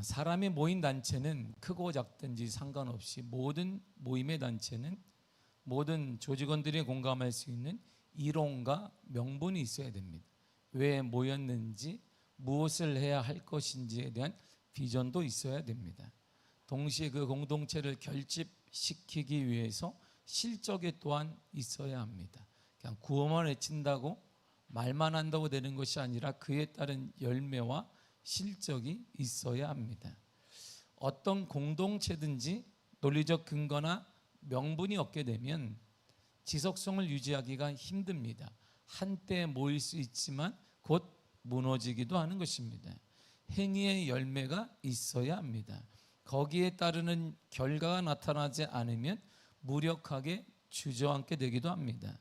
사람이 모인 단체는 크고 작든지 상관없이 모든 모임의 단체는 모든 조직원들이 공감할 수 있는 이론과 명분이 있어야 됩니다. 왜 모였는지, 무엇을 해야 할 것인지에 대한 비전도 있어야 됩니다. 동시에 그 공동체를 결집시키기 위해서 실적이 또한 있어야 합니다. 그냥 구호만 외친다고 말만 한다고 되는 것이 아니라 그에 따른 열매와 실적이 있어야 합니다. 어떤 공동체든지 논리적 근거나 명분이 없게 되면 지속성을 유지하기가 힘듭니다. 한때 모일 수 있지만 곧 무너지기도 하는 것입니다. 행위의 열매가 있어야 합니다. 거기에 따르는 결과가 나타나지 않으면 무력하게 주저앉게 되기도 합니다.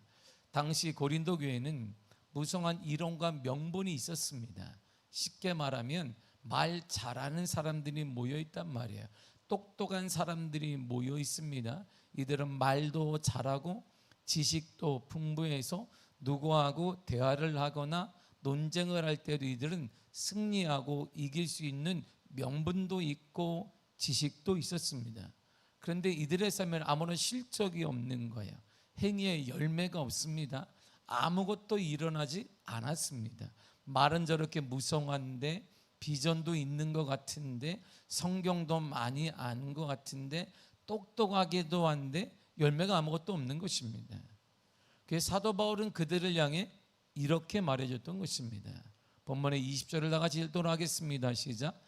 당시 고린도 교회는 무성한 이론과 명분이 있었습니다. 쉽게 말하면 말 잘하는 사람들이 모여 있단 말이에요. 똑똑한 사람들이 모여 있습니다. 이들은 말도 잘하고 지식도 풍부해서 누구하고 대화를 하거나 논쟁을 할 때도 이들은 승리하고 이길 수 있는 명분도 있고 지식도 있었습니다. 그런데 이들의 삶에는 아무런 실적이 없는 거예요. 행위의 열매가 없습니다. 아무것도 일어나지 않았습니다. 말은 저렇게 무성한데, 비전도 있는 것 같은데, 성경도 많이 아는 것 같은데, 똑똑하기도 한데 열매가 아무것도 없는 것입니다. 그래서 사도 바울은 그들을 향해 이렇게 말해줬던 것입니다. 본문의 20절을 다 같이 읽도록 하겠습니다. 시작.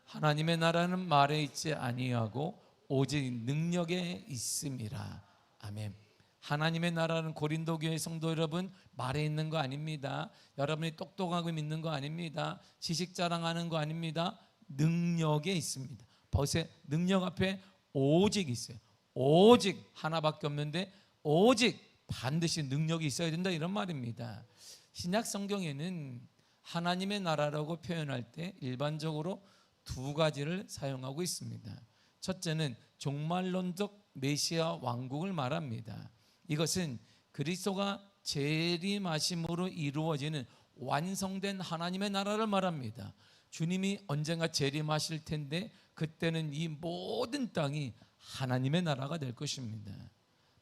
하나님의 나라는 말에 있지 아니하고 오직 능력에 있음이라. 아멘. 하나님의 나라는 고린도 교회 성도 여러분, 말에 있는 거 아닙니다. 여러분이 똑똑하고 믿는 거 아닙니다. 지식 자랑하는 거 아닙니다. 능력에 있습니다. 보세요. 능력 앞에 오직 있어요. 오직 하나밖에 없는데 오직 반드시 능력이 있어야 된다, 이런 말입니다. 신약 성경에는 하나님의 나라라고 표현할 때 일반적으로 두 가지를 사용하고 있습니다. 첫째는 종말론적 메시아 왕국을 말합니다. 이것은 그리스도가 재림하심으로 이루어지는 완성된 하나님의 나라를 말합니다. 주님이 언젠가 재림하실 텐데 그때는 이 모든 땅이 하나님의 나라가 될 것입니다.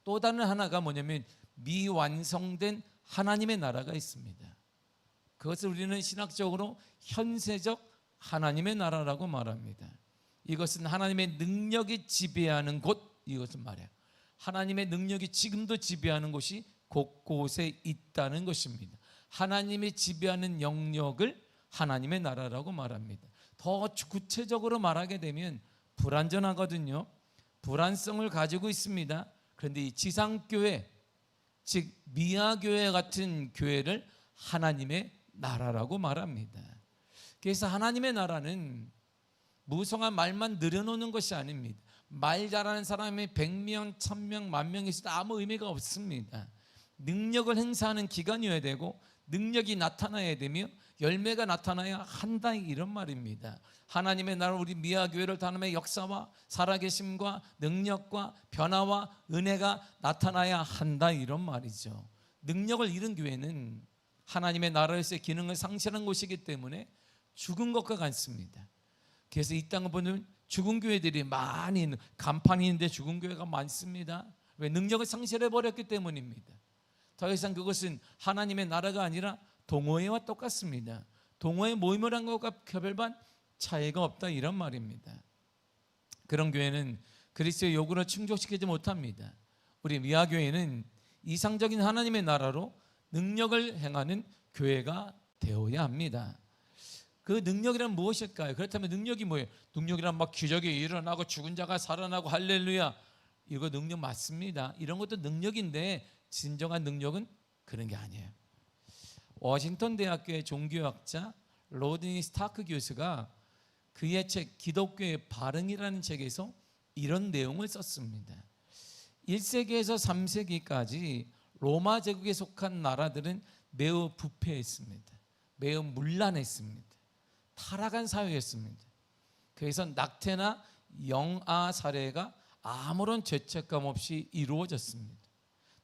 또 다른 하나가 뭐냐면 미완성된 하나님의 나라가 있습니다. 그것을 우리는 신학적으로 현세적 하나님의 나라라고 말합니다. 이것은 하나님의 능력이 지배하는 곳, 이것을 말해요. 하나님의 능력이 지금도 지배하는 곳이 곳곳에 있다는 것입니다. 하나님이 지배하는 영역을 하나님의 나라라고 말합니다. 더 구체적으로 말하게 되면 불완전하거든요. 불안성을 가지고 있습니다. 그런데 이 지상교회, 즉 미아교회 같은 교회를 하나님의 나라라고 말합니다. 그래서 하나님의 나라는 무성한 말만 늘여놓는 것이 아닙니다. 말 잘하는 사람이 100명, 1000명, 10,000명 있어도 아무 의미가 없습니다. 능력을 행사하는 기간이어야 되고 능력이 나타나야 되며 열매가 나타나야 한다, 이런 말입니다. 하나님의 나라, 우리 미아교회를 다음에 역사와 살아계심과 능력과 변화와 은혜가 나타나야 한다, 이런 말이죠. 능력을 잃은 교회는 하나님의 나라에서의 기능을 상실한 곳이기 때문에 죽은 것과 같습니다. 그래서 이 땅을 보면 죽은 교회들이 많이 있는, 간판이 있는데 죽은 교회가 많습니다. 왜? 능력을 상실해버렸기 때문입니다. 더 이상 그것은 하나님의 나라가 아니라 동호회와 똑같습니다. 동호회 모임을 한 것과 별반 차이가 없다, 이런 말입니다. 그런 교회는 그리스도의 요구를 충족시키지 못합니다. 우리 미아교회는 이상적인 하나님의 나라로 능력을 행하는 교회가 되어야 합니다. 그 능력이란 무엇일까요? 그렇다면 능력이 뭐예요? 능력이란 막 기적이 일어나고 죽은 자가 살아나고 할렐루야, 이거 능력 맞습니다. 이런 것도 능력인데 진정한 능력은 그런 게 아니에요. 워싱턴 대학교의 종교학자 로드니 스타크 교수가 그의 책 기독교의 발흥이라는 책에서 이런 내용을 썼습니다. 1세기에서 3세기까지 로마 제국에 속한 나라들은 매우 부패했습니다. 매우 문란했습니다. 타락한 사회였습니다. 그래서 낙태나 영아 살해가 아무런 죄책감 없이 이루어졌습니다.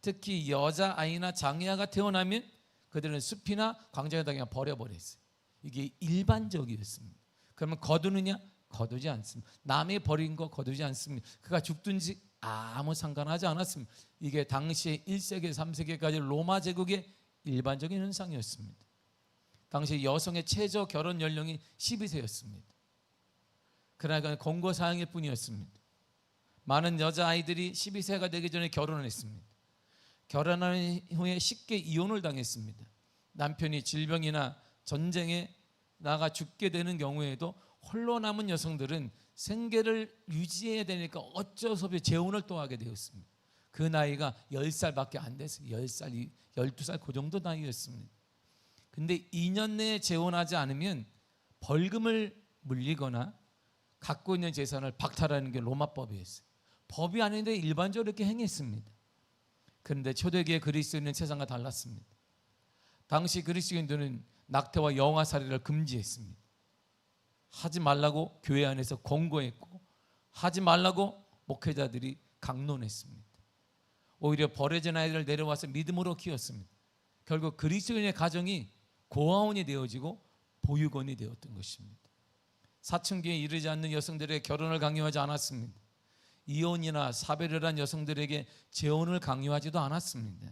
특히 여자아이나 장애아가 태어나면 그들은 숲이나 광장에다 그냥 버려버렸어요. 이게 일반적이었습니다. 그러면 거두느냐? 거두지 않습니다. 남이 버린 거 거두지 않습니다. 그가 죽든지 아무 상관하지 않았습니다. 이게 당시에 1세기, 3세기까지 로마 제국의 일반적인 현상이었습니다. 당시 여성의 최저 결혼 연령이 12세였습니다. 그러나 권고 사항일 뿐이었습니다. 많은 여자아이들이 12세가 되기 전에 결혼을 했습니다. 결혼한 후에 쉽게 이혼을 당했습니다. 남편이 질병이나 전쟁에 나가 죽게 되는 경우에도 홀로 남은 여성들은 생계를 유지해야 되니까 어쩔 수 없이 재혼을 또 하게 되었습니다. 그 나이가 10살밖에 안 됐어요. 10살, 12살 그 정도 나이였습니다. 근데 2년 내에 재혼하지 않으면 벌금을 물리거나 갖고 있는 재산을 박탈하는 게 로마법이었어요. 법이 아닌데 일반적으로 이렇게 행했습니다. 그런데 초대기의 그리스도인은 세상과 달랐습니다. 당시 그리스도인들은 낙태와 영아살이를 금지했습니다. 하지 말라고 교회 안에서 권고했고 하지 말라고 목회자들이 강론했습니다. 오히려 버려진 아이들을 내려와서 믿음으로 키웠습니다. 결국 그리스도인의 가정이 고아원이 되어지고 보육원이 되었던 것입니다. 사춘기에 이르지 않는 여성들에게 결혼을 강요하지 않았습니다. 이혼이나 사별을 한 여성들에게 재혼을 강요하지도 않았습니다.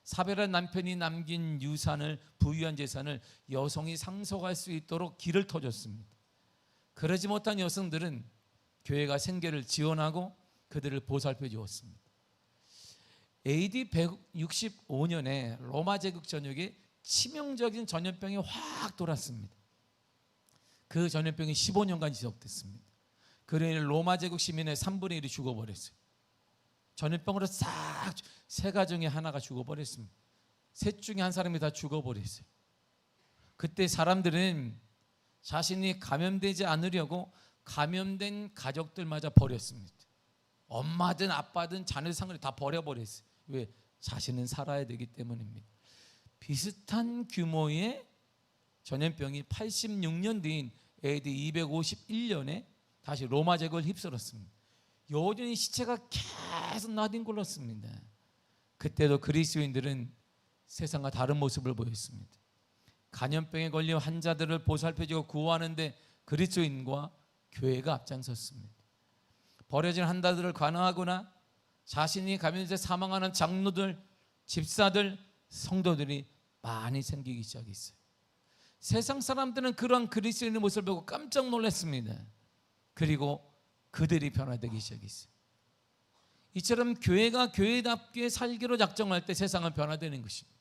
사별한 남편이 남긴 유산을, 부유한 재산을 여성이 상속할 수 있도록 길을 터줬습니다. 그러지 못한 여성들은 교회가 생계를 지원하고 그들을 보살펴 주었습니다. AD 165년에 로마 제국 전역에 치명적인 전염병이 확 돌았습니다. 그 전염병이 15년간 지속됐습니다. 그러니 로마 제국 시민의 3분의 1이 죽어버렸어요. 전염병으로 싹 세 가정에 하나가 죽어버렸습니다. 셋 중에 한 사람이 다 죽어버렸어요. 그때 사람들은 자신이 감염되지 않으려고 감염된 가족들마저 버렸습니다. 엄마든 아빠든 자녀 상을 다 버려버렸어요. 왜? 자신은 살아야 되기 때문입니다. 비슷한 규모의 전염병이 86년 뒤인 AD 251년에 다시 로마 제국을 휩쓸었습니다. 여전히 시체가 계속 나뒹굴렀습니다. 그때도 그리스도인들은 세상과 다른 모습을 보였습니다. 간염병에 걸린 환자들을 보살펴주고 구호하는데 그리스도인과 교회가 앞장섰습니다. 버려진 환자들을 관하거나 자신이 감염돼 사망하는 장로들, 집사들, 성도들이 많이 생기기 시작했어요. 세상 사람들은 그러한 그리스도인의 모습을 보고 깜짝 놀랐습니다. 그리고 그들이 변화되기 시작했어요. 이처럼 교회가 교회답게 살기로 작정할 때 세상은 변화되는 것입니다.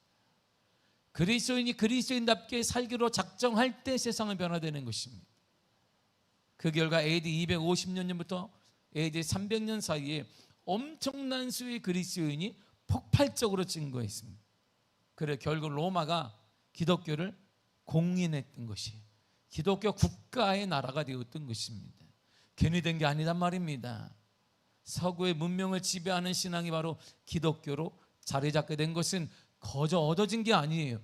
그리스도인이 그리스도인답게 살기로 작정할 때 세상은 변화되는 것입니다. 그 결과 AD 250년부터 AD 300년 사이에 엄청난 수의 그리스도인이 폭발적으로 증거했습니다. 그래 결국 로마가 기독교를 공인했던 것이에요. 기독교 국가의 나라가 되었던 것입니다. 괜히 된 게 아니란 말입니다. 서구의 문명을 지배하는 신앙이 바로 기독교로 자리 잡게 된 것은 거저 얻어진 게 아니에요.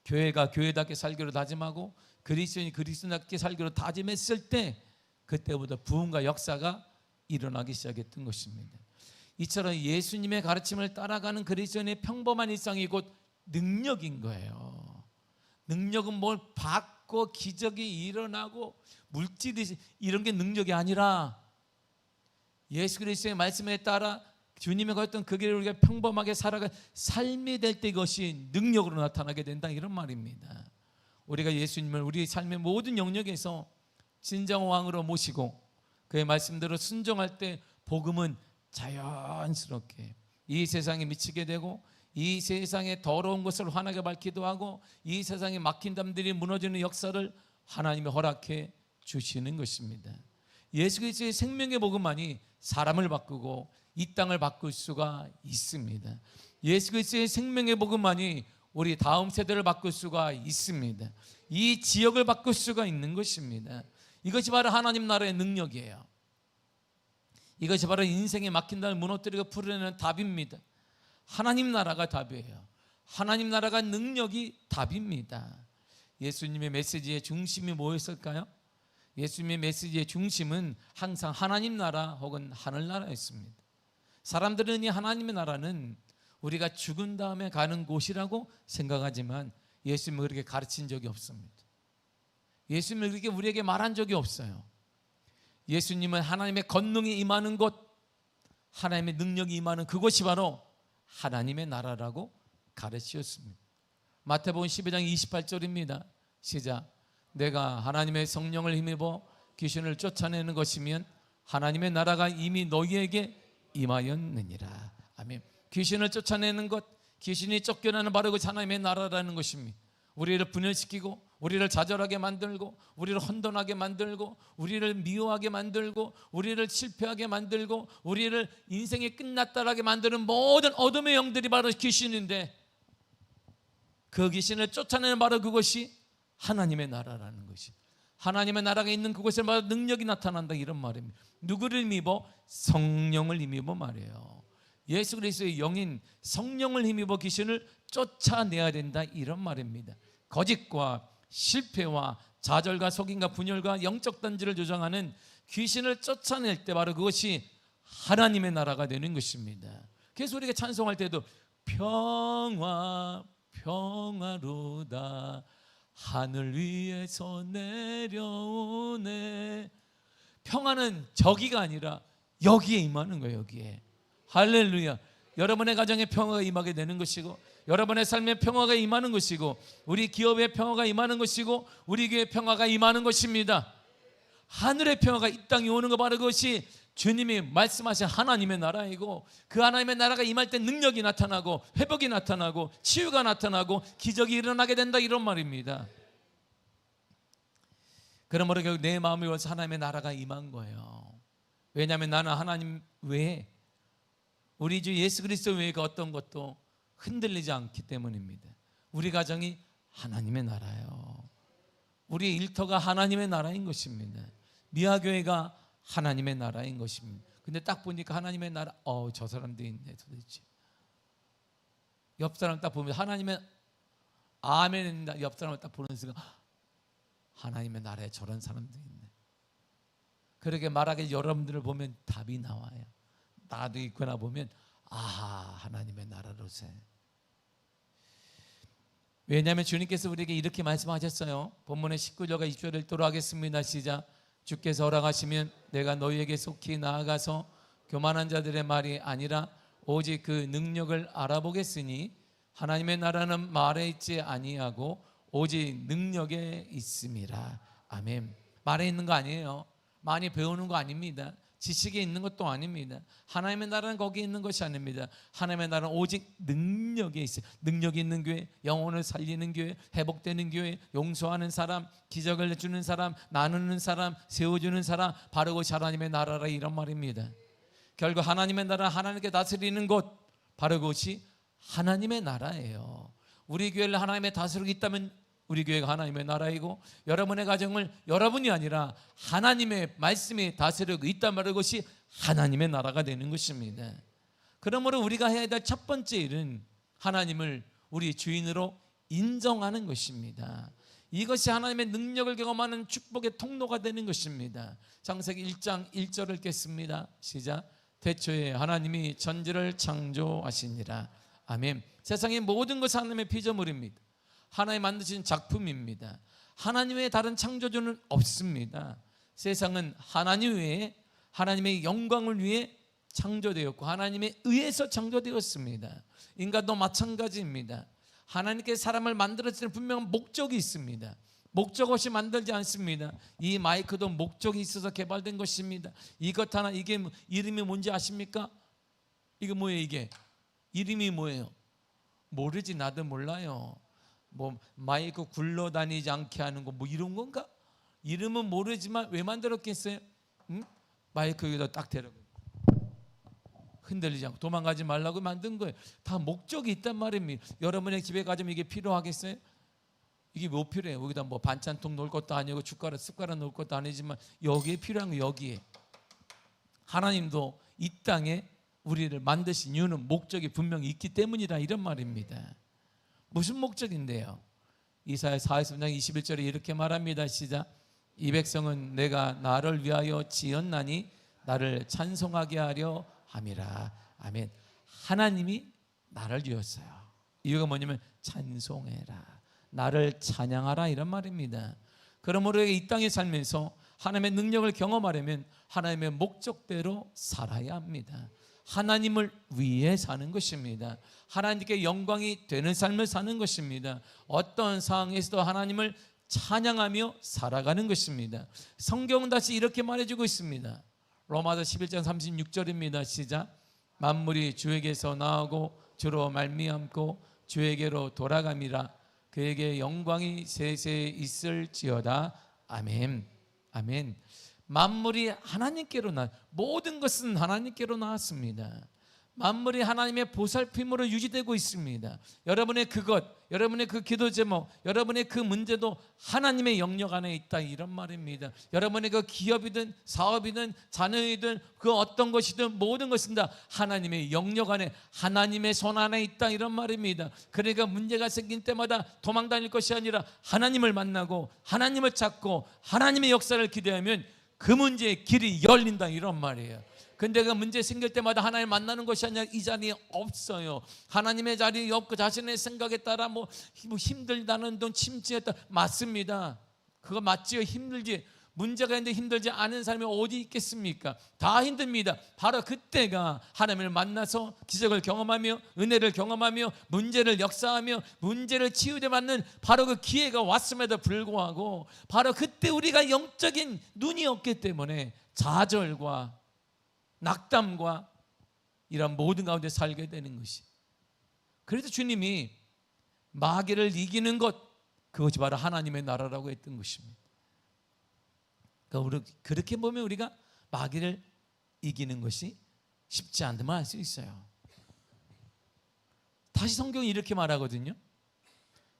교회가 교회답게 살기로 다짐하고 그리스도인이 그리스도인답게 살기로 다짐했을 때 그때부터 부흥과 역사가 일어나기 시작했던 것입니다. 이처럼 예수님의 가르침을 따라가는 그리스도인의 평범한 일상이 곧 능력인 거예요. 능력은 뭘 받고 기적이 일어나고 물질이 이런 게 능력이 아니라 예수 그리스도의 말씀에 따라 주님의 가르쳤던 그 길을 우리가 평범하게 살아가 삶이 될 때 이것이 능력으로 나타나게 된다 이런 말입니다. 우리가 예수님을 우리 삶의 모든 영역에서 진정 왕으로 모시고 그의 말씀대로 순종할 때 복음은 자연스럽게 이 세상에 미치게 되고 이 세상의 더러운 것을 환하게 밝히기도 하고 이 세상에 막힌 담들이 무너지는 역사를 하나님이 허락해 주시는 것입니다. 예수 그리스도의 생명의 복음만이 사람을 바꾸고 이 땅을 바꿀 수가 있습니다. 예수 그리스도의 생명의 복음만이 우리 다음 세대를 바꿀 수가 있습니다. 이 지역을 바꿀 수가 있는 것입니다. 이것이 바로 하나님 나라의 능력이에요. 이것이 바로 인생에 막힌 담을 무너뜨리고 풀어내는 답입니다. 하나님 나라가 답이에요. 하나님 나라가 능력이 답입니다. 예수님의 메시지의 중심이 뭐였을까요? 예수님의 메시지의 중심은 항상 하나님 나라 혹은 하늘나라였습니다. 사람들은 이 하나님의 나라는 우리가 죽은 다음에 가는 곳이라고 생각하지만 예수님은 그렇게 가르친 적이 없습니다. 예수님은 그렇게 우리에게 말한 적이 없어요. 예수님은 하나님의 권능이 임하는 곳, 하나님의 능력이 임하는 그곳이 바로 하나님의 나라라고 가르치셨습니다. 마태복음 12장 28절입니다. 시작. 내가 하나님의 성령을 힘입어 귀신을 쫓아내는 것이면 하나님의 나라가 이미 너희에게 임하였느니라. 아멘. 귀신을 쫓아내는 것, 귀신이 쫓겨나는 바로 그 하나님의 나라라는 것입니다. 우리를 분열시키고 우리를 좌절하게 만들고 우리를 혼돈하게 만들고 우리를 미워하게 만들고 우리를 실패하게 만들고 우리를 인생이 끝났다라게 만드는 모든 어둠의 영들이 바로 귀신인데, 그 귀신을 쫓아내는 바로 그것이 하나님의 나라라는 것이, 하나님의 나라가 있는 그곳에 바로 능력이 나타난다, 이런 말입니다. 누구를 힘입어? 성령을 힘입어 말이에요. 예수 그리스도의 영인 성령을 힘입어 귀신을 쫓아내야 된다, 이런 말입니다. 거짓과 실패와 좌절과 속임과 분열과 영적 단지를 조장하는 귀신을 쫓아낼 때 바로 그것이 하나님의 나라가 되는 것입니다. 그래서 우리가 찬송할 때도 평화 평화로다 하늘 위에서 내려오네. 평화는 저기가 아니라 여기에 임하는 거예요. 여기에. 할렐루야. 여러분의 가정에 평화가 임하게 되는 것이고, 여러분의 삶에 평화가 임하는 것이고, 우리 기업에 평화가 임하는 것이고, 우리 교회에 평화가 임하는 것입니다. 하늘의 평화가 이 땅에 오는 거, 바로 그것이 주님이 말씀하신 하나님의 나라이고, 그 하나님의 나라가 임할 때 능력이 나타나고 회복이 나타나고 치유가 나타나고 기적이 일어나게 된다, 이런 말입니다. 그러므로 결국 내 마음이 원해서 하나님의 나라가 임한 거예요. 왜냐하면 나는 하나님 외에, 우리 주 예수 그리스도 외에 그 어떤 것도 흔들리지 않기 때문입니다. 우리 가정이 하나님의 나라예요. 우리 일터가 하나님의 나라인 것입니다. 미아교회가 하나님의 나라인 것입니다. 근데 딱 보니까 하나님의 나라, 저 사람도 있네 도대체. 옆 사람 딱 보면 하나님의 아멘, 옆 사람을 딱 보는 순간 하나님의 나라에 저런 사람도 있네. 그렇게 말하기 여러분들을 보면 답이 나와요. 나도 있거나 보면 하나님의 나라로세. 왜냐하면 주님께서 우리에게 이렇게 말씀하셨어요. 본문의 19절과 20절을 읽도록 하겠습니다. 시작. 주께서 허락하시면 내가 너희에게 속히 나아가서 교만한 자들의 말이 아니라 오직 그 능력을 알아보겠으니 하나님의 나라는 말에 있지 아니하고 오직 능력에 있음이라. 아멘. 말에 있는 거 아니에요. 많이 배우는 거 아닙니다. 지식에 있는 것도 아닙니다. 하나님의 나라는 거기에 있는 것이 아닙니다. 하나님의 나라는 오직 능력에 있어요. 능력이 있는 교회, 영혼을 살리는 교회, 회복되는 교회, 용서하는 사람, 기적을 주는 사람, 나누는 사람, 세워주는 사람, 바로 그것이 하나님의 나라라, 이런 말입니다. 결국 하나님의 나라, 하나님께 다스리는 곳, 바로 그것이 하나님의 나라예요. 우리 교회를 하나님의 다스리고 있다면 우리 교회가 하나님의 나라이고, 여러분의 가정을 여러분이 아니라 하나님의 말씀이 다스리고 있단 말이고, 그것이 하나님의 나라가 되는 것입니다. 그러므로 우리가 해야 될 첫 번째 일은 하나님을 우리 주인으로 인정하는 것입니다. 이것이 하나님의 능력을 경험하는 축복의 통로가 되는 것입니다. 창세기 1장 1절을 읽겠습니다. 시작. 태초에 하나님이 천지를 창조하시니라. 아멘. 세상의 모든 것은 하나님의 피조물입니다. 하나님 만드신 작품입니다. 하나님 외에 다른 창조주는 없습니다. 세상은 하나님 외에 하나님의 영광을 위해 창조되었고 하나님에 의해서 창조되었습니다. 인간도 마찬가지입니다. 하나님께 사람을 만들었을 때는 분명한 목적이 있습니다. 목적 없이 만들지 않습니다. 이 마이크도 목적이 있어서 개발된 것입니다. 이것 하나, 이게 이름이 뭔지 아십니까? 이게 뭐예요? 이게 이름이 뭐예요? 모르지. 나도 몰라요. 뭐 마이크 굴러다니지 않게 하는 거 뭐 이런 건가? 이름은 모르지만 왜 만들었겠어요? 마이크 여기다 딱 대라고, 흔들리지 않고 도망가지 말라고 만든 거예요. 다 목적이 있단 말입니다. 여러분의 집에 가자면 이게 필요하겠어요? 이게 뭐 필요해요? 여기다 뭐 반찬통 놓을 것도 아니고 숟가락 놓을 것도 아니지만 여기에 필요한 거, 여기에. 하나님도 이 땅에 우리를 만드신 이유는 목적이 분명히 있기 때문이다, 이런 말입니다. 무슨 목적인데요? 이사야 43장 21절에 이렇게 말합니다. 시작. 이 백성은 내가 나를 위하여 지었나니 나를 찬송하게 하려 함이라. 아멘. 하나님이 나를 지었어요. 이유가 뭐냐면 찬송해라, 나를 찬양하라, 이런 말입니다. 그러므로 이 땅에 살면서 하나님의 능력을 경험하려면 하나님의 목적대로 살아야 합니다. 하나님을 위해 사는 것입니다. 하나님께 영광이 되는 삶을 사는 것입니다. 어떤 상황에서도 하나님을 찬양하며 살아가는 것입니다. 성경은 다시 이렇게 말해주고 있습니다. 로마서 11장 36절입니다. 시작. 만물이 주에게서 나오고 주로 말미암고 주에게로 돌아감이라. 그에게 영광이 세세에 있을지어다. 아멘. 아멘. 만물이 하나님께로 모든 것은 하나님께로 나왔습니다. 만물이 하나님의 보살핌으로 유지되고 있습니다. 여러분의 그것, 여러분의 그 기도 제목, 여러분의 그 문제도 하나님의 영역 안에 있다, 이런 말입니다. 여러분의 그 기업이든 사업이든 자녀이든 그 어떤 것이든 모든 것은 다 하나님의 영역 안에, 하나님의 손 안에 있다, 이런 말입니다. 그러니까 문제가 생긴 때마다 도망 다닐 것이 아니라 하나님을 만나고 하나님을 찾고 하나님의 역사를 기대하면 그 문제의 길이 열린다, 이런 말이에요. 근데 그 문제 생길 때마다 하나님 만나는 것이 아니라 이 자리에 없어요. 하나님의 자리에 없고 자신의 생각에 따라 뭐 힘들다는 돈 침체했다, 맞습니다. 그거 맞지요. 힘들지. 문제가 있는데 힘들지 않은 사람이 어디 있겠습니까? 다 힘듭니다. 바로 그때가 하나님을 만나서 기적을 경험하며 은혜를 경험하며 문제를 역사하며 문제를 치유되 받는 바로 그 기회가 왔음에도 불구하고 바로 그때 우리가 영적인 눈이 없기 때문에 좌절과 낙담과 이런 모든 가운데 살게 되는 것이. 그래서 주님이 마귀를 이기는 것, 그것이 바로 하나님의 나라라고 했던 것입니다. 그러니까 그렇게 보면 우리가 마귀를 이기는 것이 쉽지 않음을 알 수 있어요. 다시 성경이 이렇게 말하거든요.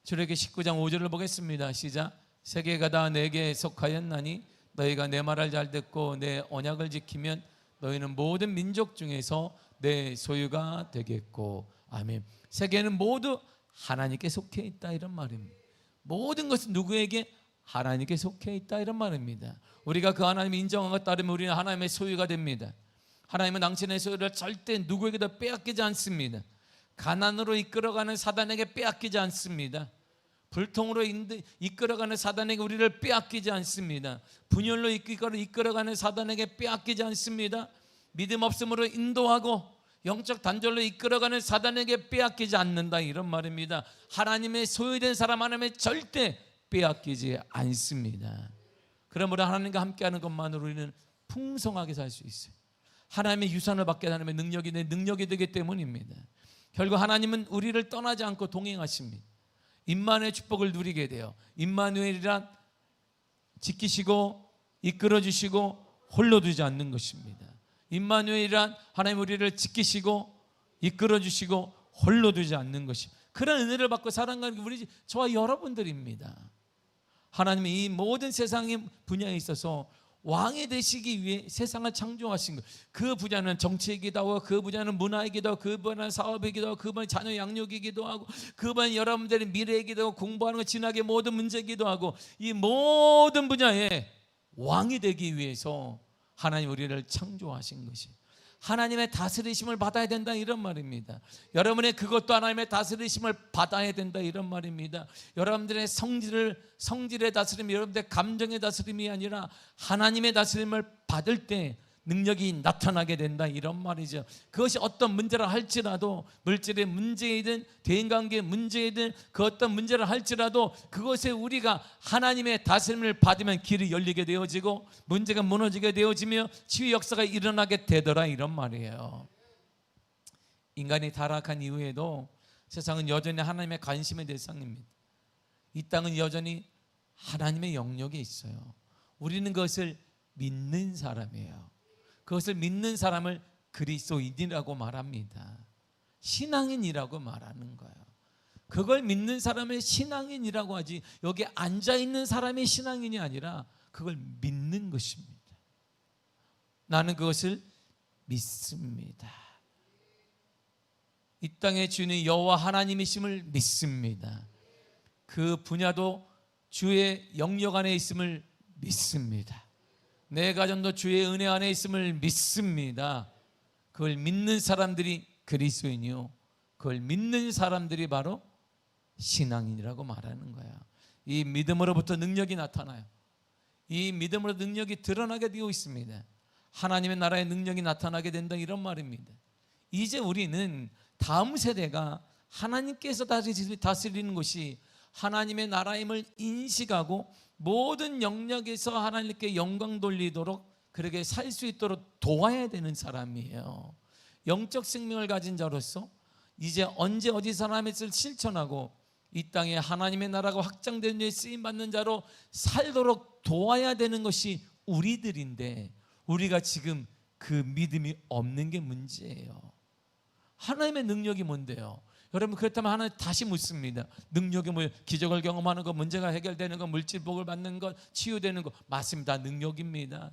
출애굽기 19장 5절을 보겠습니다. 시작. 세계가 다 내게 속하였나니 너희가 내 말을 잘 듣고 내 언약을 지키면 너희는 모든 민족 중에서 내 소유가 되겠고. 아멘. 세계는 모두 하나님께 속해 있다, 이런 말입니다. 모든 것은 누구에게? 하나님께 속해 있다, 이런 말입니다. 우리가 그 하나님을 인정한 것 따르면 우리는 하나님의 소유가 됩니다. 하나님은 당신의 소유를 절대 누구에게도 빼앗기지 않습니다. 가난으로 이끌어가는 사단에게 빼앗기지 않습니다. 불통으로 이끌어가는 사단에게 우리를 빼앗기지 않습니다. 분열로 이끌어가는 사단에게 빼앗기지 않습니다. 믿음 없음으로 인도하고 영적 단절로 이끌어가는 사단에게 빼앗기지 않는다, 이런 말입니다. 하나님의 소유된 사람 하나님의 절대 빼앗기지 않습니다. 그러므로 하나님과 함께하는 것만으로 우리는 풍성하게 살 수 있어요. 하나님의 유산을 받게 하나님의 능력이 내 능력이 되기 때문입니다. 결국 하나님은 우리를 떠나지 않고 동행하십니다. 임마누엘 축복을 누리게 돼요. 임마누엘이란 지키시고 이끌어주시고 홀로 두지 않는 것입니다. 임마누엘이란 하나님 우리를 지키시고 이끌어주시고 홀로 두지 않는 것입니다. 그런 은혜를 받고 살아가는 게 우리 저와 여러분들입니다. 하나님이 이 모든 세상의 분야에 있어서 왕이 되시기 위해 세상을 창조하신 것. 그 분야는 정치이기도 하고, 그 분야는 문화이기도 하고, 그 분야는 사업이기도 하고, 그 분야는 자녀 양육이기도 하고, 그 분야는 여러분들의 미래이기도 하고, 공부하는 것, 진학의 모든 문제이기도 하고, 이 모든 분야에 왕이 되기 위해서 하나님 우리를 창조하신 것이 하나님의 다스리심을 받아야 된다, 이런 말입니다. 여러분의 그것도 하나님의 다스리심을 받아야 된다, 이런 말입니다. 여러분들의 성질의 다스림이 여러분들의 감정의 다스림이 아니라 하나님의 다스림을 받을 때 능력이 나타나게 된다, 이런 말이죠. 그것이 어떤 문제를 할지라도, 물질의 문제이든 대인관계의 문제이든 그 어떤 문제를 할지라도 그것에 우리가 하나님의 다스림을 받으면 길이 열리게 되어지고 문제가 무너지게 되어지며 치유 역사가 일어나게 되더라, 이런 말이에요. 인간이 타락한 이후에도 세상은 여전히 하나님의 관심의 대상입니다. 이 땅은 여전히 하나님의 영역에 있어요. 우리는 그것을 믿는 사람이에요. 그것을 믿는 사람을 그리스도인이라고 말합니다. 신앙인이라고 말하는 거예요. 그걸 믿는 사람을 신앙인이라고 하지, 여기 앉아있는 사람이 신앙인이 아니라 그걸 믿는 것입니다. 나는 그것을 믿습니다. 이 땅의 주인이 여호와 하나님이심을 믿습니다. 그 분야도 주의 영역 안에 있음을 믿습니다. 내 가정도 주의 은혜 안에 있음을 믿습니다. 그걸 믿는 사람들이 그리스도인이요, 그걸 믿는 사람들이 바로 신앙인이라고 말하는 거야. 이 믿음으로부터 능력이 나타나요. 이 믿음으로 능력이 드러나게 되어 있습니다. 하나님의 나라의 능력이 나타나게 된다, 이런 말입니다. 이제 우리는 다음 세대가 하나님께서 다스리는 것이 하나님의 나라임을 인식하고 모든 영역에서 하나님께 영광 돌리도록 그렇게 살 수 있도록 도와야 되는 사람이에요. 영적 생명을 가진 자로서 이제 언제 어디서 하나님의 뜻을 실천하고 이 땅에 하나님의 나라가 확장되는 데 쓰임받는 자로 살도록 도와야 되는 것이 우리들인데, 우리가 지금 그 믿음이 없는 게 문제예요. 하나님의 능력이 뭔데요? 여러분, 그렇다면 하나 다시 묻습니다. 능력이 뭐예요? 기적을 경험하는 것, 문제가 해결되는 것, 물질복을 받는 것, 치유되는 것, 맞습니다. 능력입니다.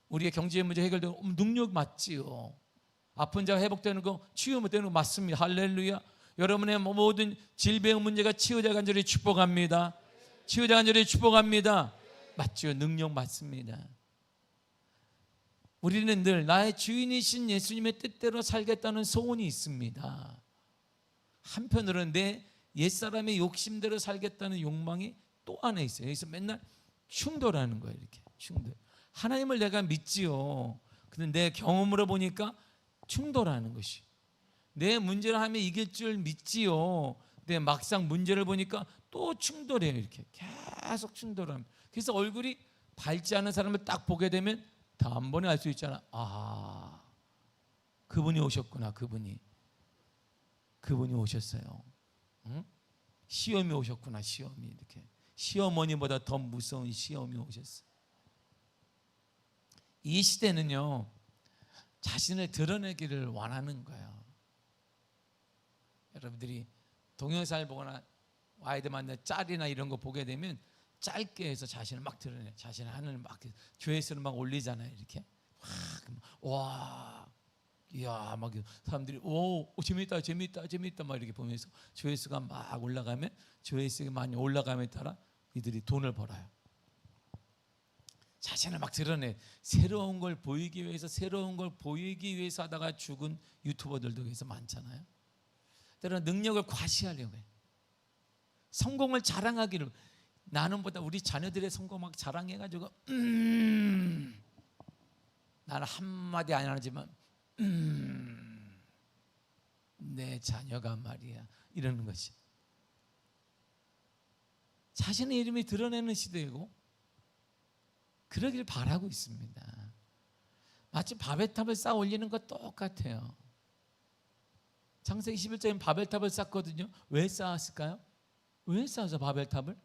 우리의 경제 문제 해결되는 거 능력 맞지요. 아픈 자가 회복되는 거, 치유되는 거 맞습니다. 할렐루야. 여러분의 모든 질병 문제가 치유자 간절히 축복합니다. 치유자 간절히 축복합니다. 맞지요. 능력 맞습니다. 우리는 늘 나의 주인이신 예수님의 뜻대로 살겠다는 소원이 있습니다. 한편으로는 내 옛사람의 욕심대로 살겠다는 욕망이 또 하나 있어요. 여기서 맨날 충돌하는 거예요. 이렇게 충돌. 하나님을 내가 믿지요. 근데 내 경험으로 보니까 충돌하는 것이, 내 문제를 하면 이길 줄 믿지요. 근데 막상 문제를 보니까 또 충돌해요. 이렇게 계속 충돌합니다. 그래서 얼굴이 밝지 않은 사람을 딱 보게 되면 단번에 알 수 있잖아. 아, 그분이 오셨구나. 그분이 오셨어요. 응? 시험이 오셨구나. 시험이 이렇게 시어머니보다 더 무서운 시험이 오셨어요. 이 시대는요, 자신을 드러내기를 원하는 거예요. 여러분들이 동영상을 보거나 아이들 만나 짤이나 이런 거 보게 되면 짧게 해서 자신을 막 드러내, 자신의 하늘을 막 교회에서는 막 올리잖아요. 이렇게 와, 이야, 막 사람들이 오 재밌다 막 이렇게 보면서 조회수가 막 올라가면, 조회수가 많이 올라감에 따라 이들이 돈을 벌어요. 자신을 막 드러내, 새로운 걸 보이기 위해서 하다가 죽은 유튜버들도 그래서 많잖아요. 때로는 능력을 과시하려고 해요. 성공을 자랑하기를, 나는보다 우리 자녀들의 성공 막 자랑해가지고 나는 한마디 안 하지만 내 자녀가 말이야, 이러는 것이 자신의 이름이 드러내는 시대이고 그러길 바라고 있습니다. 마치 바벨탑을 쌓아 올리는 것 똑같아요. 창세기 11장에 바벨탑을 쌓거든요. 왜 쌓았을까요? 왜 쌓아서 바벨탑을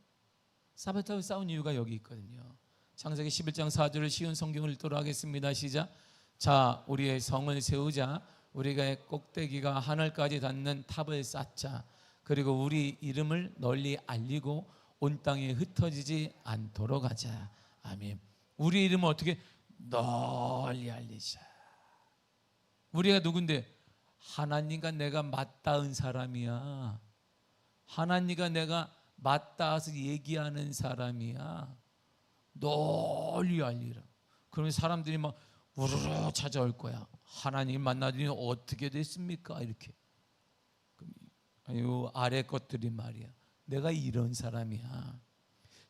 쌓은 이유가 여기 있거든요. 창세기 11장 4절을 쉬운 성경을 읽도록 하겠습니다. 시작. 자, 우리의 성을 세우자. 우리가 꼭대기가 하늘까지 닿는 탑을 쌓자. 그리고 우리 이름을 널리 알리고 온 땅에 흩어지지 않도록 하자. 아멘. 우리 이름을 어떻게 널리 알리자. 우리가 누군데? 하나님과 내가 맞닿은 사람이야. 하나님과 내가 맞닿아서 얘기하는 사람이야. 널리 알리라. 그러면 사람들이 막 우르르 찾아올 거야. 하나님 만나더니 어떻게 됐습니까? 이렇게. 아유, 아래 것들이 말이야, 내가 이런 사람이야.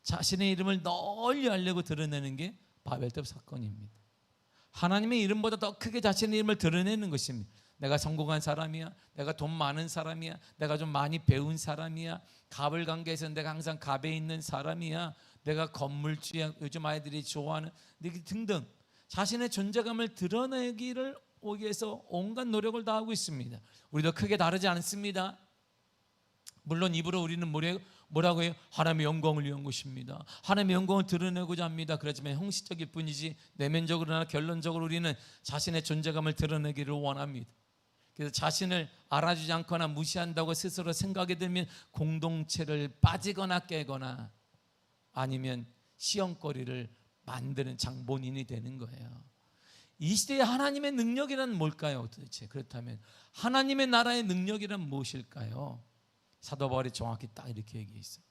자신의 이름을 널리 알리고 드러내는 게 바벨탑 사건입니다. 하나님의 이름보다 더 크게 자신의 이름을 드러내는 것입니다. 내가 성공한 사람이야. 내가 돈 많은 사람이야. 내가 좀 많이 배운 사람이야. 갑을 관계에서 내가 항상 갑에 있는 사람이야. 내가 건물주야. 요즘 아이들이 좋아하는 등등 자신의 존재감을 드러내기를 위해서 온갖 노력을 다하고 있습니다. 우리도 크게 다르지 않습니다. 물론 입으로 우리는 뭐라고 해요? 하나님의 영광을 위한 것입니다. 하나님의 영광을 드러내고자 합니다. 그렇지만 형식적일 뿐이지 내면적으로나 결론적으로 우리는 자신의 존재감을 드러내기를 원합니다. 그래서 자신을 알아주지 않거나 무시한다고 스스로 생각이 들면 공동체를 빠지거나 깨거나 아니면 시험거리를 만드는 장본인이 되는 거예요. 이 시대의 하나님의 능력이란 뭘까요? 도대체 그렇다면 하나님의 나라의 능력이란 무엇일까요? 사도 바울이 정확히 딱 이렇게 얘기했어요.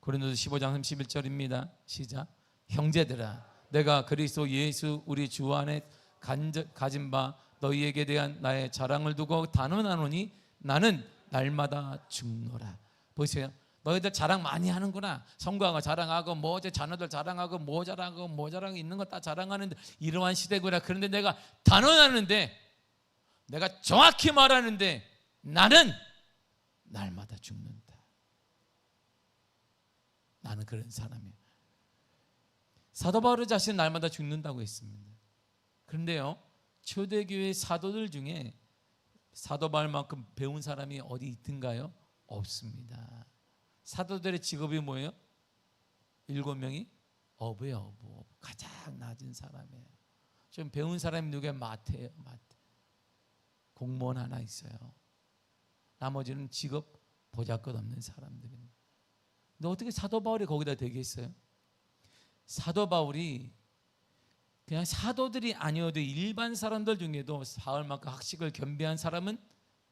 고린도서 15장 31절입니다. 시작. 형제들아, 내가 그리스도 예수 우리 주 안에 가진 바 너희에게 대한 나의 자랑을 두고 단언하노니 나는 날마다 죽노라. 보세요. 너희들 자랑 많이 하는구나. 성공하고 자랑하고 뭐 제 자녀들 자랑하고 뭐 자랑하고 있는 거 다 자랑하는데 이러한 시대구나. 그런데 내가 단언하는데, 내가 정확히 말하는데 나는 날마다 죽는다. 나는 그런 사람이에요. 사도 바울 자신은 날마다 죽는다고 했습니다. 그런데요, 초대교회 사도들 중에 사도 바울만큼 배운 사람이 어디 있던가요? 없습니다. 사도들의 직업이 뭐예요? 7명이 어부예요. 어부. 가장 낮은 사람이에요. 좀 배운 사람이 누구예요? 마태예요. 마태. 공무원 하나 있어요. 나머지는 직업 보잘것없는 사람들입니다. 근데 어떻게 사도 바울이 거기다 되겠어요? 사도 바울이 그냥 사도들이 아니어도 일반 사람들 중에도 바울만큼 학식을 겸비한 사람은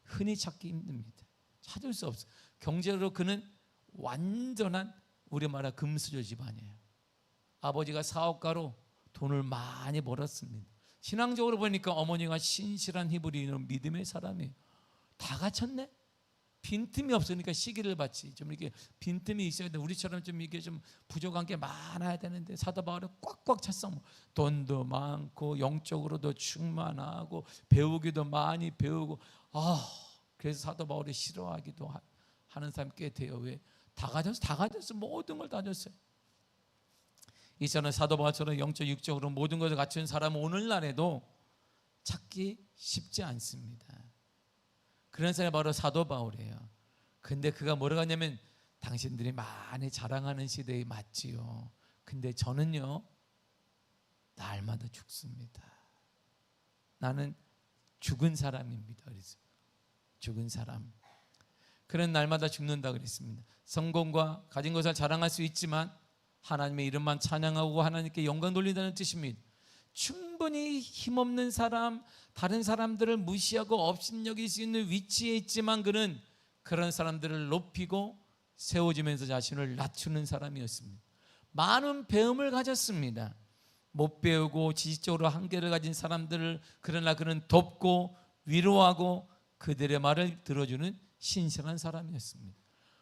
흔히 찾기 힘듭니다. 찾을 수 없어요. 경제로 그는 완전한 우리말로 금수저 집안이에요. 아버지가 사업가로 돈을 많이 벌었습니다. 신앙적으로 보니까 어머니가 신실한 히브리인으로 믿음의 사람이에요. 다 갖췄네. 빈틈이 없으니까 시기를 받지. 좀 이렇게 빈틈이 있어야 돼. 우리처럼 좀 이게 좀 부족한 게 많아야 되는데 사도 바울은 꽉꽉 찼어. 돈도 많고 영적으로도 충만하고 배우기도 많이 배우고. 그래서 사도 바울이 싫어하기도 하는 사람 꽤 돼요. 왜? 다 가졌어. 모든 걸 다 줬어요. 이처럼 사도 바울처럼 영적 육적으로 모든 것을 갖춘 사람은 오늘날에도 찾기 쉽지 않습니다. 그런 사람이 바로 사도 바울이에요. 근데 그가 뭐라고 하냐면, 당신들이 많이 자랑하는 시대에 맞지요. 근데 저는요, 날마다 죽습니다. 나는 죽은 사람입니다. 그래서 죽은 사람. 그런 날마다 죽는다 그랬습니다. 성공과 가진 것을 자랑할 수 있지만 하나님의 이름만 찬양하고 하나님께 영광 돌린다는 뜻입니다. 충분히 힘없는 사람, 다른 사람들을 무시하고 업신여길 수 있는 위치에 있지만 그는 그런 사람들을 높이고 세워주면서 자신을 낮추는 사람이었습니다. 많은 배움을 가졌습니다. 못 배우고 지식적으로 한계를 가진 사람들을 그러나 그는 돕고 위로하고 그들의 말을 들어주는 신실한 사람이었습니다.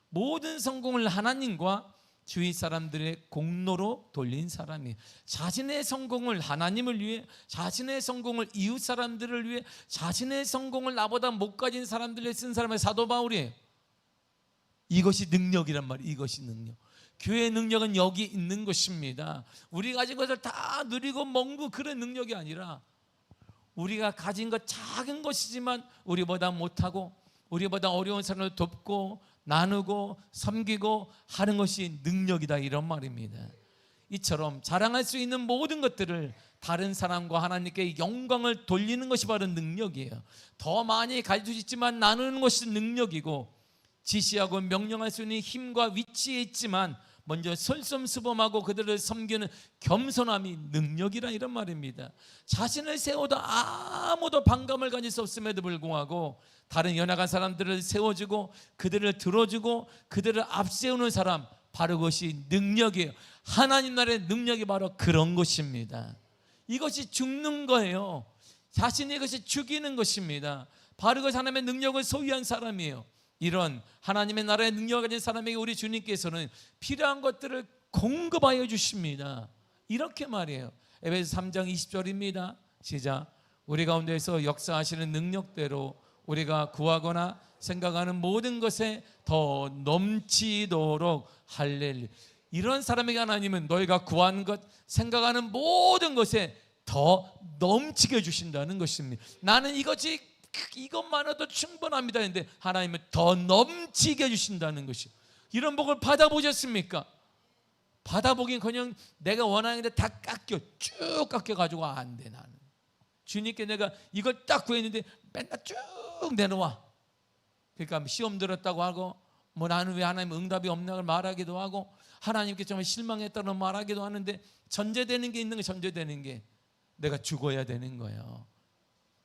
모든 성공을 하나님과 주위 사람들의 공로로 돌린 사람이, 자신의 성공을 하나님을 위해, 자신의 성공을 이웃 사람들을 위해, 자신의 성공을 나보다 못 가진 사람들을 쓴 사람의 사도 바울이에요. 이것이 능력이란 말이에요. 이것이 능력. 교회의 능력은 여기 있는 것입니다. 우리가 가진 것을 다 누리고 먹고 그런 능력이 아니라 우리가 가진 것 작은 것이지만 우리보다 못하고 우리보다 어려운 사람을 돕고 나누고 섬기고 하는 것이 능력이다, 이런 말입니다. 이처럼 자랑할 수 있는 모든 것들을 다른 사람과 하나님께 영광을 돌리는 것이 바로 능력이에요. 더 많이 가질 수 있지만 나누는 것이 능력이고, 지시하고 명령할 수 있는 힘과 위치에 있지만 먼저 솔선수범하고 그들을 섬기는 겸손함이 능력이라, 이런 말입니다. 자신을 세워도 아무도 반감을 가질 수 없음에도 불구하고 다른 연약한 사람들을 세워주고 그들을 들어주고 그들을 앞세우는 사람, 바로 그것이 능력이에요. 하나님 나라의 능력이 바로 그런 것입니다. 이것이 죽는 거예요. 자신이 이것이 죽이는 것입니다. 바로 그 하나님의 능력을 소유한 사람이에요. 이런 하나님의 나라의 능력을 가진 사람에게 우리 주님께서는 필요한 것들을 공급하여 주십니다. 이렇게 말해요. 에베소 3장 20절입니다. 시작. 우리 가운데서 역사하시는 능력대로 우리가 구하거나 생각하는 모든 것에 더 넘치도록 할렐루야. 이런 사람에게 하나님은 너희가 구하는 것, 생각하는 모든 것에 더 넘치게 해주신다는 것입니다. 나는 이것만으로도 충분합니다 했는데 하나님은 더 넘치게 해주신다는 것이요. 이런 복을 받아보셨습니까? 받아보긴커녕 내가 원하는 데 다 쭉 깎여가지고 안 돼. 나는 주님께 내가 이걸 딱 구했는데 맨날 쭉 내놓아. 그러니까 시험 들었다고 하고, 뭐 나는 왜 하나님 응답이 없나를 말하기도 하고, 하나님께 정말 실망했다는 말하기도 하는데, 전제되는 게 있는 거, 전제되는 게 내가 죽어야 되는 거예요.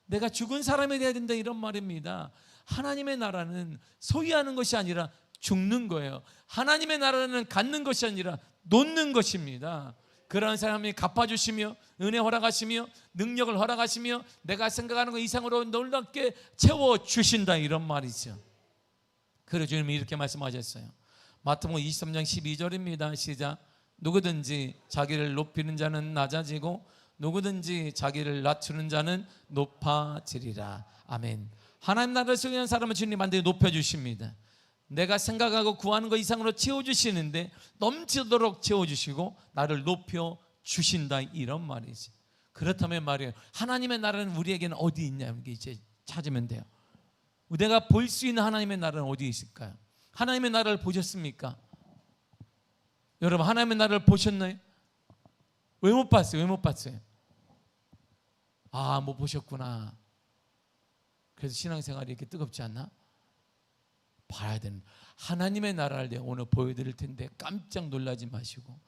내가 죽은 사람이 돼야 된다, 이런 말입니다. 하나님의 나라는 소유하는 것이 아니라 죽는 거예요. 하나님의 나라는 갖는 것이 아니라 놓는 것입니다. 그런 사람이 갚아주시며 은혜 허락하시며 능력을 허락하시며 내가 생각하는 것 이상으로 놀랍게 채워주신다, 이런 말이죠. 그래서 주님이 이렇게 말씀하셨어요. 마태복음 23장 12절입니다. 시작. 누구든지 자기를 높이는 자는 낮아지고 누구든지 자기를 낮추는 자는 높아지리라. 아멘. 하나님 나라를 소유한 사람은 주님 반드시 높여주십니다. 내가 생각하고 구하는 것 이상으로 채워주시는데 넘치도록 채워주시고 나를 높여주신다, 이런 말이지. 그렇다면 말이에요, 하나님의 나라는 우리에게는 어디 있냐, 이게 이제 찾으면 돼요. 내가 볼 수 있는 하나님의 나라는 어디 있을까요? 하나님의 나라를 보셨습니까? 여러분, 하나님의 나라를 보셨나요? 왜 못 봤어요? 왜 못 봤어요? 아, 못 보셨구나. 그래서 신앙생활이 이렇게 뜨겁지 않나? 봐야 되는, 하나님의 나라를 내가 오늘 보여드릴 텐데 깜짝 놀라지 마시고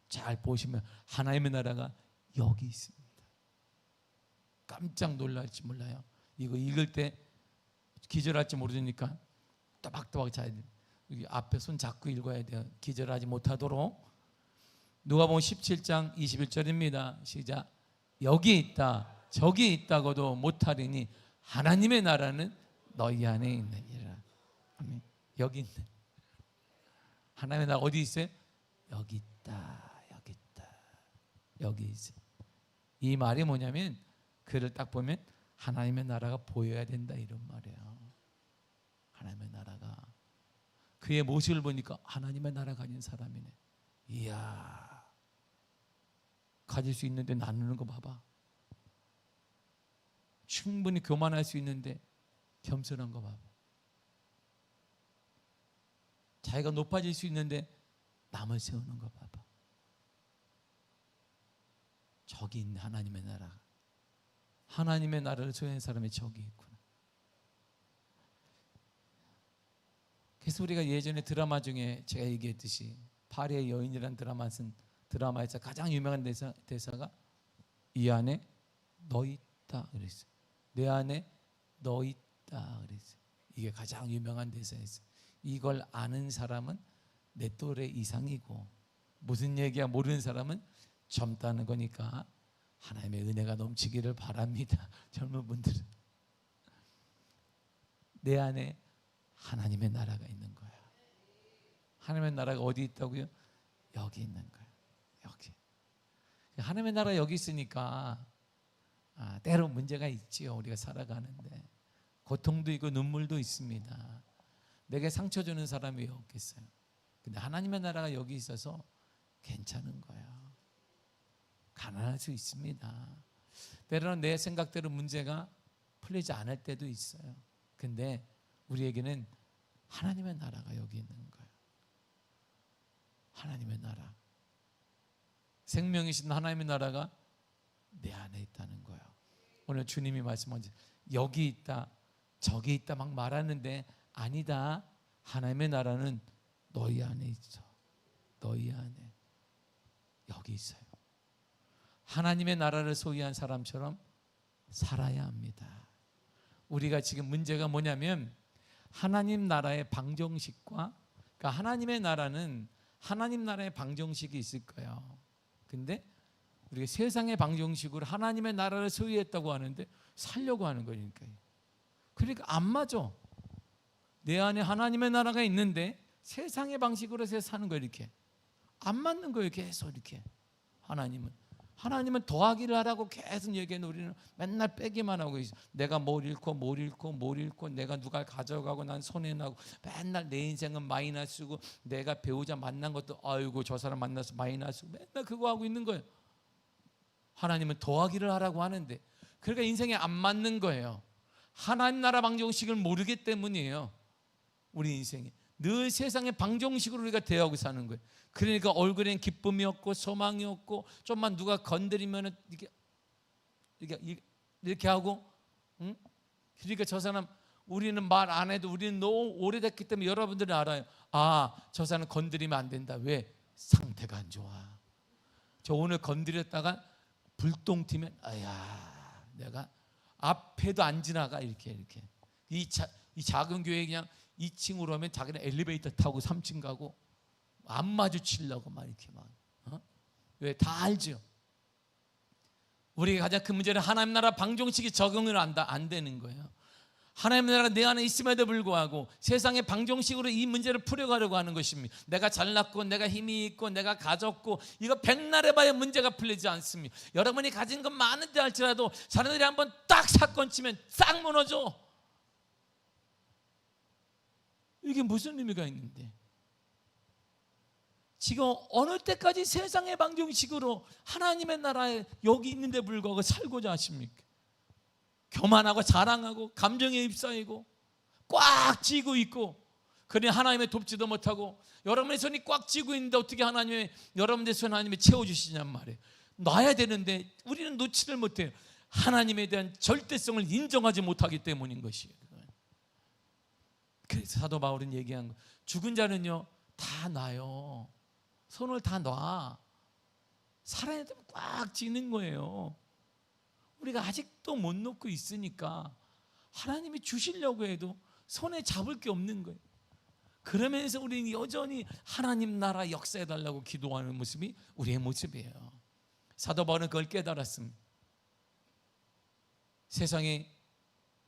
잘 보시면 하나님의 나라가 여기 있습니다. 깜짝 놀랄지 몰라요. 이거 읽을 때 기절할지 모르니까 또박또박 잘 여기 앞에 손 잡고 읽어야 돼요. 기절하지 못하도록. 누가복음 17장 21절입니다. 시작. 여기 있다 저기 있다고도 못하리니 하나님의 나라는 너희 안에 있느니라. 아멘. 여기 있네. 하나님의 나라 어디 있어요? 여기 있다, 여기 있다, 여기 있어. 이 말이 뭐냐면 글을 딱 보면 하나님의 나라가 보여야 된다, 이런 말이에요. 하나님의 나라가, 그의 모습을 보니까 하나님의 나라 가진 사람이네. 이야, 가질 수 있는데 나누는 거 봐봐. 충분히 교만할 수 있는데 겸손한 거 봐봐. 자기가 높아질 수 있는데 남을 세우는 거 봐봐. 저기 있는 하나님의 나라. 하나님의 나라를 소유한 사람이 저기 있구나. 그래서 우리가 예전에 드라마 중에 제가 얘기했듯이 파리의 여인이라는 드라마에서 가장 유명한 대사가 이 안에 너 있다 그랬어요. 내 안에 너 있다 그랬어요. 이게 가장 유명한 대사였어요. 이걸 아는 사람은 내 또래 이상이고 무슨 얘기야 모르는 사람은 젊다는 거니까 하나님의 은혜가 넘치기를 바랍니다. 젊은 분들은 내 안에 하나님의 나라가 있는 거야. 하나님의 나라가 어디 있다고요? 여기 있는 거야. 여기. 하나님의 나라가 여기 있으니까 때로 문제가 있지요. 우리가 살아가는데 고통도 있고 눈물도 있습니다. 내게 상처 주는 사람이 왜 없겠어요? 근데 하나님의 나라가 여기 있어서 괜찮은 거야. 가난할 수 있습니다. 때로는 내 생각대로 문제가 풀리지 않을 때도 있어요. 근데 우리에게는 하나님의 나라가 여기 있는 거예요. 하나님의 나라, 생명이신 하나님의 나라가 내 안에 있다는 거예요. 오늘 주님이 말씀하신 여기 있다 저기 있다 막 말하는데 아니다. 하나님의 나라는 너희 안에 있어. 너희 안에 여기 있어요. 하나님의 나라를 소유한 사람처럼 살아야 합니다. 우리가 지금 문제가 뭐냐면 하나님 나라의 방정식과, 그러니까 하나님의 나라는 하나님 나라의 방정식이 있을 거예요. 근데 우리가 세상의 방정식으로 하나님의 나라를 소유했다고 하는데 살려고 하는 거니까. 그러니까 안 맞아. 내 안에 하나님의 나라가 있는데 세상의 방식으로 해서 사는 거예요. 이렇게 안 맞는 거예요. 계속 이렇게. 하나님은 더하기를 하라고 계속 얘기하는 우리는 맨날 빼기만 하고 있어. 내가 뭘 잃고 내가 누가 가져가고 난 손해나고 맨날 내 인생은 마이너스고 내가 배우자 만난 것도 아이고 저 사람 만나서 마이너스고 맨날 그거 하고 있는 거예요. 하나님은 더하기를 하라고 하는데 그러니까 인생에 안 맞는 거예요. 하나님 나라 방정식을 모르기 때문이에요. 우리 인생이 늘 세상의 방정식으로 우리가 대하고 사는 거예요. 그러니까 얼굴엔 기쁨이 없고 소망이 없고 좀만 누가 건드리면 이렇게 하고, 응? 그러니까 저 사람 우리는 말 안 해도 우리는 너무 오래됐기 때문에 여러분들은 알아요. 저 사람 건드리면 안 된다. 왜? 상태가 안 좋아. 저 오늘 건드렸다가 불똥 튀면 내가 앞에도 안 지나가. 이렇게 이 작은 교회 그냥 2층으로 하면 자기는 엘리베이터 타고 3층 가고 안 마주치려고 막 이렇게 막 왜? 다 알죠. 우리가 가장 큰 문제는 하나님 나라 방정식이 적응을 안 되는 거예요. 하나님의 나라가 내 안에 있음에도 불구하고 세상의 방정식으로 이 문제를 풀어가려고 하는 것입니다. 내가 잘났고 내가 힘이 있고 내가 가졌고 이거 백날 해봐야 문제가 풀리지 않습니다. 여러분이 가진 건 많은데 할지라도 사람들이 한번 딱 사건 치면 싹 무너져. 이게 무슨 의미가 있는데, 지금 어느 때까지 세상의 방정식으로 하나님의 나라에 여기 있는데 불구하고 살고자 하십니까? 교만하고 자랑하고 감정에 휩싸이고 꽉 쥐고 있고, 그러니 하나님의 돕지도 못하고 여러분의 손이 꽉 쥐고 있는데 어떻게 여러분의 손 하나님이 채워주시냔 말이에요. 놔야 되는데 우리는 놓지를 못해요. 하나님에 대한 절대성을 인정하지 못하기 때문인 것이에요. 그래서 사도 바울은 얘기한 거, 죽은 자는요 다 놔요. 손을 다 놔. 살아야 되면 꽉 쥐는 거예요. 우리가 아직도 못 놓고 있으니까 하나님이 주시려고 해도 손에 잡을 게 없는 거예요. 그러면서 우리는 여전히 하나님 나라 역사해달라고 기도하는 모습이 우리의 모습이에요. 사도 바울은 그걸 깨달았습니다. 세상이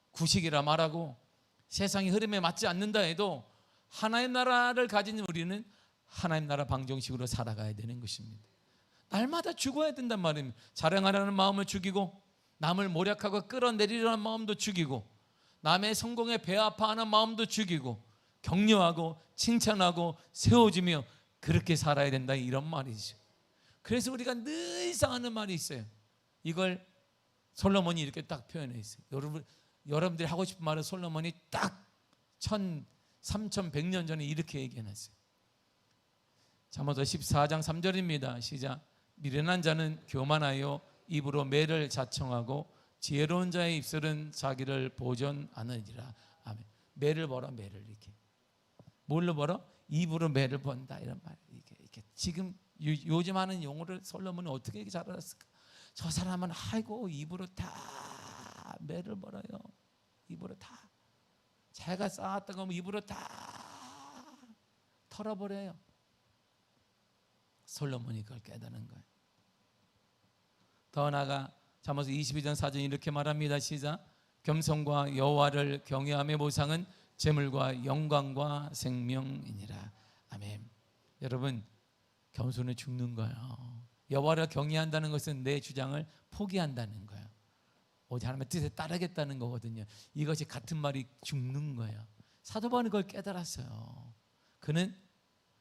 구식이라 말하고 세상의 흐름에 맞지 않는다 해도 하나님 나라를 가진 우리는 하나님 나라 방정식으로 살아가야 되는 것입니다. 날마다 죽어야 된단 말입니다. 자랑하려는 마음을 죽이고 남을 모략하고 끌어내리려는 마음도 죽이고 남의 성공에 배 아파하는 마음도 죽이고 격려하고 칭찬하고 세워주며 그렇게 살아야 된다, 이런 말이죠. 그래서 우리가 늘상 하는 말이 있어요. 이걸 솔로몬이 이렇게 딱 표현해 있어요. 여러분들이 하고 싶은 말은 솔로몬이 딱 3100년 전에 이렇게 얘기해놨어요. 잠언서 14장 3절입니다. 시작. 미련한 자는 교만하여 입으로 매를 자청하고 지혜로운 자의 입술은 자기를 보존하느니라. 아멘. 매를 벌어, 매를 이렇게. 뭘로 벌어? 입으로 매를 번다, 이런 말. 이렇게 지금 요즘 하는 용어를 솔로몬은 어떻게 잘 알았을까? 저 사람은 아이고 입으로 다 매를 벌어요. 입으로 다. 자기가 쌓았던 거 입으로 다 털어버려요. 솔로몬이 그걸 깨닫는 거예요. 더 나아가 잠언서 22장 4절 이렇게 말합니다. 시작. 겸손과 여호와를 경외함의 보상은 재물과 영광과 생명이니라. 아멘. 여러분, 겸손은 죽는 거예요. 여호와를 경외한다는 것은 내 주장을 포기한다는 거예요. 오직 하나님의 뜻에 따르겠다는 거거든요. 이것이 같은 말이 죽는 거예요. 사도 바울은 그걸 깨달았어요. 그는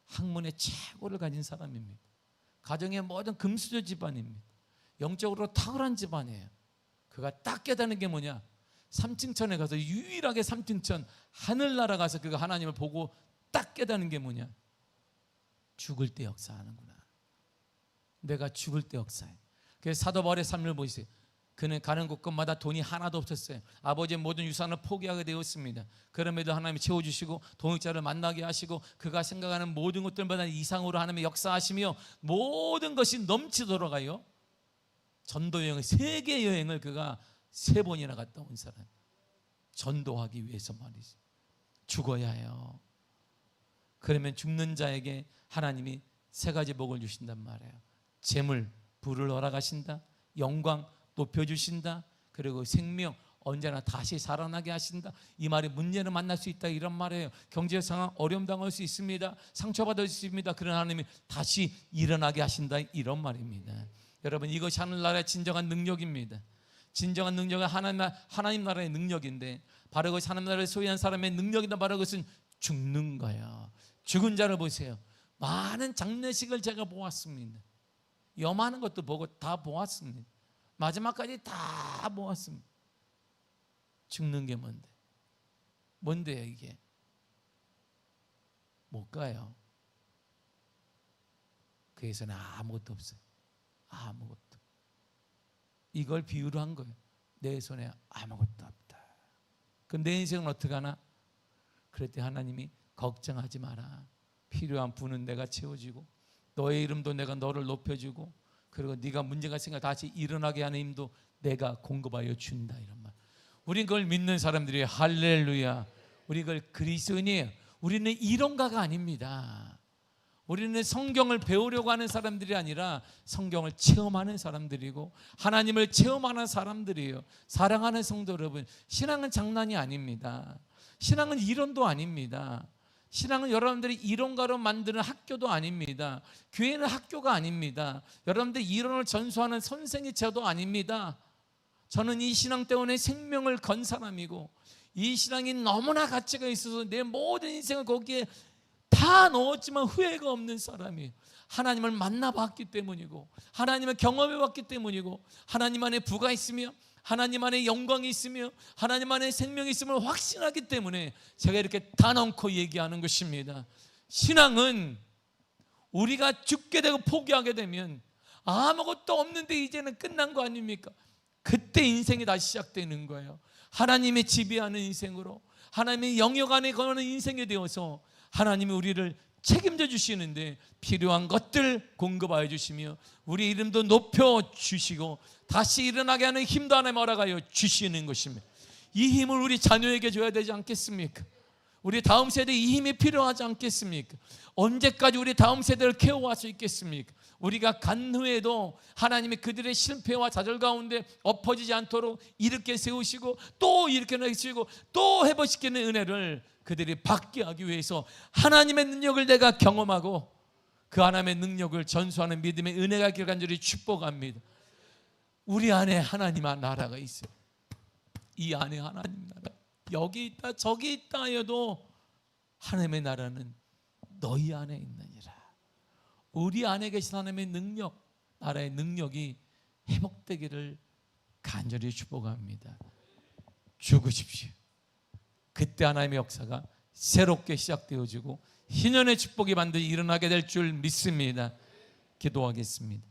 학문의 최고를 가진 사람입니다. 가정의 모든 금수저 집안입니다. 영적으로 탁월한 집안이에요. 그가 딱 깨닫는 게 뭐냐? 3층천에 가서 유일하게 3층천 하늘나라 가서 그가 하나님을 보고 딱 깨닫는 게 뭐냐? 죽을 때 역사하는구나. 내가 죽을 때 역사해. 그래서 사도 바울의 삶을 보세요. 그는 가는 곳곳마다 돈이 하나도 없었어요. 아버지의 모든 유산을 포기하게 되었습니다. 그럼에도 하나님이 채워주시고 동역자를 만나게 하시고 그가 생각하는 모든 것들마다 이상으로 하나님의 역사하시며 모든 것이 넘치도록 하여 전도 여행을, 세계 여행을 그가 3번이나 갔다 온 사람. 전도하기 위해서 말이죠. 죽어야 해요. 그러면 죽는 자에게 하나님이 3가지 복을 주신단 말이에요. 재물, 부를 허락하신다. 영광 높여주신다. 그리고 생명, 언제나 다시 살아나게 하신다. 이 말이 문제는 만날 수 있다, 이런 말이에요. 경제 상황 어려움 당할 수 있습니다. 상처받을 수 있습니다. 그러나 하나님이 다시 일어나게 하신다, 이런 말입니다. 여러분, 이것이 하늘나라의 진정한 능력입니다. 진정한 능력은 하나님 나라의 능력인데, 바로 그것이 하나님 나라를 소유한 사람의 능력이다. 바로 그것은 죽는 거예요. 죽은 자를 보세요. 많은 장례식을 제가 보았습니다. 염하는 것도 보고 다 보았습니다. 마지막까지 다 보았습니다. 죽는 게 뭔데? 뭔데요 이게? 못 가요. 그에서는 아무것도 없어요. 아무것도. 이걸 비유로 한 거예요. 내 손에 아무것도 없다. 그럼 내 인생은 어떻게 하나? 그럴 때 하나님이 걱정하지 마라. 필요한 부는 내가 채워주고 너의 이름도 내가 너를 높여주고 그리고 네가 문제가 생겨 다시 일어나게 하는 힘도 내가 공급하여 준다, 이런 말. 우린 그걸 믿는 사람들이 할렐루야. 우리 그걸 그리스도인이에요. 우리는 이론가가 아닙니다. 우리는 성경을 배우려고 하는 사람들이 아니라 성경을 체험하는 사람들이고 하나님을 체험하는 사람들이에요. 사랑하는 성도 여러분, 신앙은 장난이 아닙니다. 신앙은 이론도 아닙니다. 신앙은 여러분들이 이론가로 만드는 학교도 아닙니다. 교회는 학교가 아닙니다. 여러분들 이론을 전수하는 선생의 제도 아닙니다. 저는 이 신앙 때문에 생명을 건 사람이고 이 신앙이 너무나 가치가 있어서 내 모든 인생을 거기에 다 넣었지만 후회가 없는 사람이에요. 하나님을 만나봤기 때문이고 하나님을 경험해봤기 때문이고 하나님 안에 부가 있으며 하나님 안에 영광이 있으며 하나님 안에 생명이 있음을 확신하기 때문에 제가 이렇게 단언코 얘기하는 것입니다. 신앙은 우리가 죽게 되고 포기하게 되면 아무것도 없는데 이제는 끝난 거 아닙니까? 그때 인생이 다시 시작되는 거예요. 하나님의 지배하는 인생으로 하나님의 영역 안에 거하는 인생이 되어서 하나님이 우리를 책임져 주시는데 필요한 것들 공급하여 주시며 우리 이름도 높여주시고 다시 일어나게 하는 힘도 하나님 허락하여 주시는 것입니다. 이 힘을 우리 자녀에게 줘야 되지 않겠습니까? 우리 다음 세대에 이 힘이 필요하지 않겠습니까? 언제까지 우리 다음 세대를 케어할 수 있겠습니까? 우리가 간 후에도 하나님이 그들의 실패와 좌절 가운데 엎어지지 않도록 일으켜 세우시고 또 일으켜 내시고 또 회복시키는 은혜를 그들이 받게 하기 위해서 하나님의 능력을 내가 경험하고 그 하나님의 능력을 전수하는 믿음의 은혜가 있기를 간절히 축복합니다. 우리 안에 하나님의 나라가 있어요. 이 안에 하나님 나라, 여기 있다 저기 있다 해도 하나님의 나라는 너희 안에 있느니라. 우리 안에 계신 하나님의 능력, 나라의 능력이 회복되기를 간절히 축복합니다. 죽으십시오. 그때 하나님의 역사가 새롭게 시작되어지고 희년의 축복이 반드시 일어나게 될 줄 믿습니다. 기도하겠습니다.